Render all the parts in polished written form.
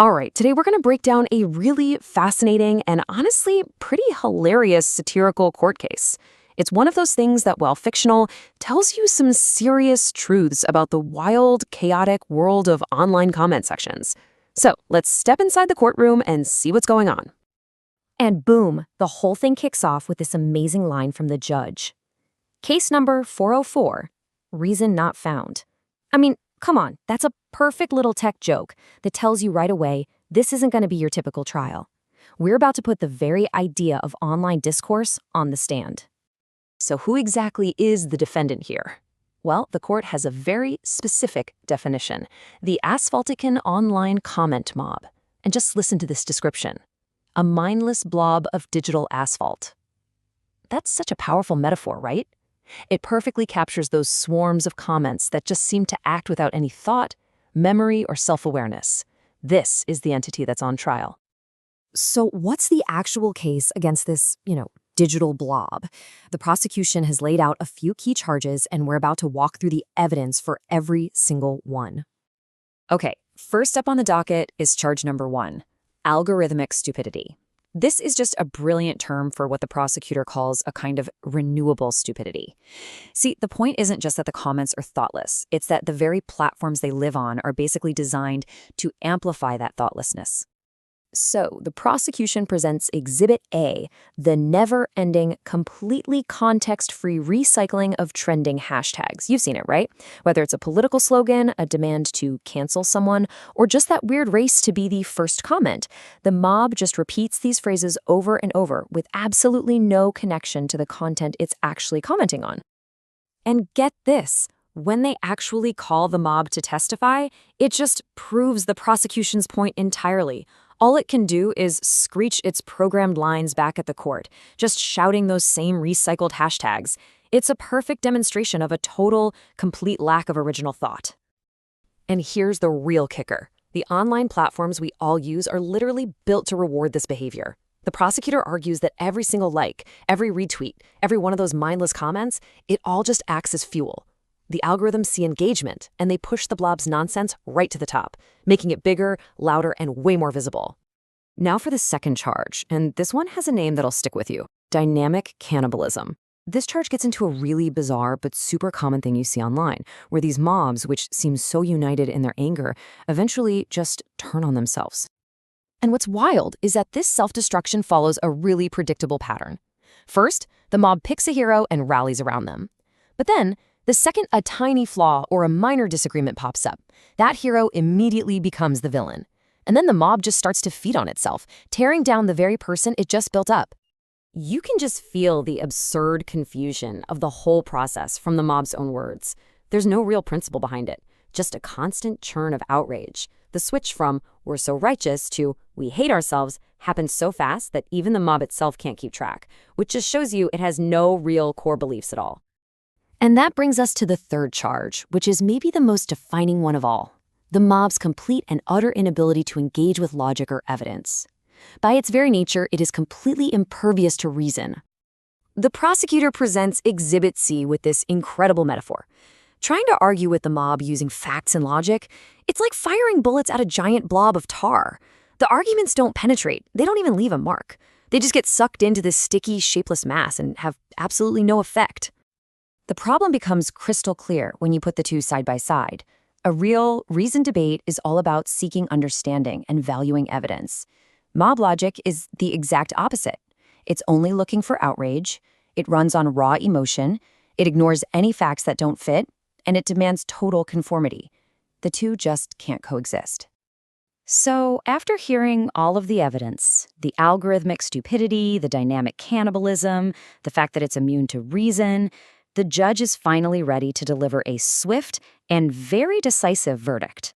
All right, today we're going to break down a really fascinating and honestly pretty hilarious satirical court case. It's one of those things that, while fictional, tells you some serious truths about the wild, chaotic world of online comment sections. So let's step inside the courtroom and see what's going on. And boom, the whole thing kicks off with this amazing line from the judge. Case number 404, reason not found. I mean, come on, that's a perfect little tech joke that tells you right away this isn't going to be your typical trial. We're about to put the very idea of online discourse on the stand. So who exactly is the defendant here? Well, the court has a very specific definition, the Asphaltican online comment mob. And just listen to this description. A mindless blob of digital asphalt. That's such a powerful metaphor, right? It perfectly captures those swarms of comments that just seem to act without any thought, memory, or self-awareness. This is the entity that's on trial. So what's the actual case against this, digital blob? The prosecution has laid out a few key charges, and we're about to walk through the evidence for every single one. Okay, first up on the docket is charge number 1, algorithmic stupidity. This is just a brilliant term for what the prosecutor calls a kind of renewable stupidity. See, the point isn't just that the comments are thoughtless. It's that the very platforms they live on are basically designed to amplify that thoughtlessness. So the prosecution presents Exhibit A, the never-ending, completely context-free recycling of trending hashtags. You've seen it, right? Whether it's a political slogan, a demand to cancel someone, or just that weird race to be the first comment, the mob just repeats these phrases over and over with absolutely no connection to the content it's actually commenting on. And get this. When they actually call the mob to testify, it just proves the prosecution's point entirely. All it can do is screech its programmed lines back at the court, just shouting those same recycled hashtags. It's a perfect demonstration of a total, complete lack of original thought. And here's the real kicker. The online platforms we all use are literally built to reward this behavior. The prosecutor argues that every single like, every retweet, every one of those mindless comments, it all just acts as fuel. The algorithms see engagement, and they push the blob's nonsense right to the top, making it bigger, louder, and way more visible. Now for the second charge, and this one has a name that'll stick with you: dynamic cannibalism. This charge gets into a really bizarre but super common thing you see online, where these mobs, which seem so united in their anger, eventually just turn on themselves. And what's wild is that this self-destruction follows a really predictable pattern. First, the mob picks a hero and rallies around them. But then, the second a tiny flaw or a minor disagreement pops up, that hero immediately becomes the villain. And then the mob just starts to feed on itself, tearing down the very person it just built up. You can just feel the absurd confusion of the whole process from the mob's own words. There's no real principle behind it, just a constant churn of outrage. The switch from "we're so righteous" to "we hate ourselves" happens so fast that even the mob itself can't keep track, which just shows you it has no real core beliefs at all. And that brings us to the third charge, which is maybe the most defining one of all: the mob's complete and utter inability to engage with logic or evidence. By its very nature, it is completely impervious to reason. The prosecutor presents Exhibit C with this incredible metaphor. Trying to argue with the mob using facts and logic, it's like firing bullets at a giant blob of tar. The arguments don't penetrate. They don't even leave a mark. They just get sucked into this sticky, shapeless mass and have absolutely no effect. The problem becomes crystal clear when you put the two side by side. A real, reasoned debate is all about seeking understanding and valuing evidence. Mob logic is the exact opposite. It's only looking for outrage, it runs on raw emotion, it ignores any facts that don't fit, and it demands total conformity. The two just can't coexist. So, after hearing all of the evidence, the algorithmic stupidity, the dynamic cannibalism, the fact that it's immune to reason, the judge is finally ready to deliver a swift and very decisive verdict.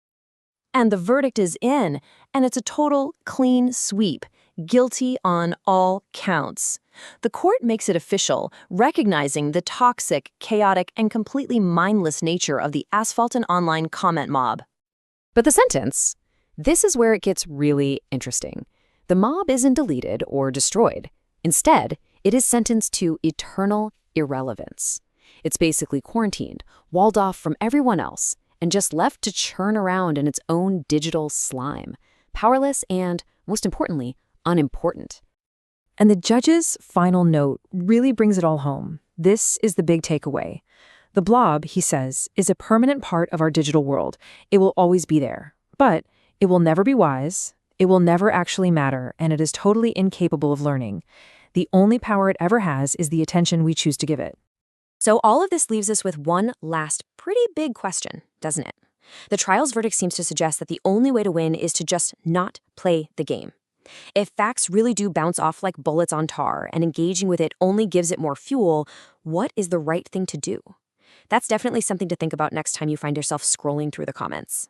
And the verdict is in, and it's a total clean sweep, guilty on all counts. The court makes it official, recognizing the toxic, chaotic, and completely mindless nature of the Asphaltican online comment mob. But the sentence? This is where it gets really interesting. The mob isn't deleted or destroyed. Instead, it is sentenced to eternal irrelevance. It's basically quarantined, walled off from everyone else, and just left to churn around in its own digital slime. powerless, and, most importantly, unimportant. And the judge's final note really brings it all home. This is the big takeaway. The blob, he says, is a permanent part of our digital world. It will always be there. But it will never be wise, it will never actually matter, and it is totally incapable of learning. The only power it ever has is the attention we choose to give it. So all of this leaves us with one last pretty big question, doesn't it? The trial's verdict seems to suggest that the only way to win is to just not play the game. If facts really do bounce off like bullets on tar and engaging with it only gives it more fuel, what is the right thing to do? That's definitely something to think about next time you find yourself scrolling through the comments.